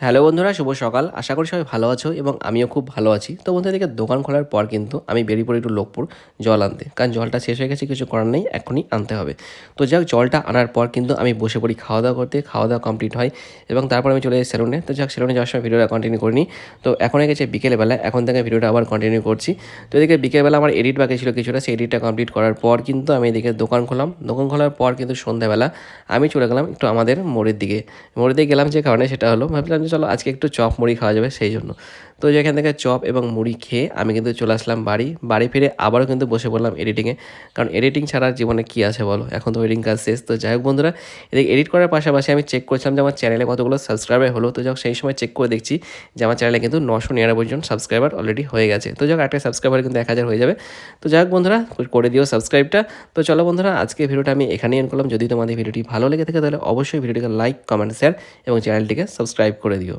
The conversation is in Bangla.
হ্যালো বন্ধুরা, শুভ সকাল। আশা করি সবাই ভালো আছো এবং আমিও খুব ভালো আছি। তো বন্ধুরা, এদিকে দোকান খোলার পর কিন্তু আমি বেরিয়ে পড়ি একটু লোকপুর জল আনতে, কারণ জলটা শেষ হয়ে গেছে, কিছু করার নেই, এখনই আনতে হবে। তো যাক, জলটা আনার পর কিন্তু আমি বসে পড়ি খাওয়া দাওয়া করতে। খাওয়া দাওয়া কমপ্লিট হয় এবং তারপর আমি চলে যাই সেলুনে। তো যাক, সেলুনে যাওয়ার সময় ভিডিওটা কন্টিনিউ করিনি। তো এখন হয়ে গেছে বিকেলবেলা, এখন থেকে ভিডিওটা আবার কন্টিনিউ করছি। তো এদিকে বিকেলবেলা আমার এডিট বাকি ছিল কিছুটা, সেই এডিটটা কমপ্লিট করার পর কিন্তু আমি এদিকে দোকান খোলাম। দোকান খোলার পর কিন্তু সন্ধ্যাবেলা আমি চলে গেলাম একটু আমাদের মোড়ের দিকে। মোড়ের দিকে গেলাম যে কারণে, সেটা হলো ভাবলাম যে চলো আজকে একটু চপ মুড়ি খাওয়া যাবে, সেই জন্য। তো যেখান থেকে চপ এবং মুড়ি খেয়ে আমি কিন্তু চলে আসলাম বাড়ি ফিরে আবারও কিন্তু বসে পড়লাম এডিটিংয়ে। কারণ এডিটিং ছাড়া জীবনে কী আছে বলো, এখন তো এডিটিং কাজ শেষ। তো যাই হোক বন্ধুরা, এদিকে এডিট করার পাশাপাশি আমি চেক করছিলাম যে আমার চ্যানেলে কতগুলো সাবস্ক্রাইবার হলো। তো যাক, সেই সময় চেক করে দেখছি যে আমার চ্যানেলে কিন্তু 999 জন সাবস্ক্রাইবার অলরেডি হয়ে গেছে। তো যাক, একটা সাবস্ক্রাইবার কিন্তু 1000 হয়ে যাবে। তো যাই হোক বন্ধুরা, করে দিও সাবস্ক্রাইবটা। তো চলো বন্ধুরা, আজকে ভিডিওটা আমি এখানেই এন্ড করলাম। যদি তোমাদের ভিডিওটি ভালো লেগে থাকে তাহলে অবশ্যই ভিডিওটিকে লাইক, কমেন্ট, শেয়ার এবং চ্যানেলটিকে সাবস্ক্রাইব করে দিও।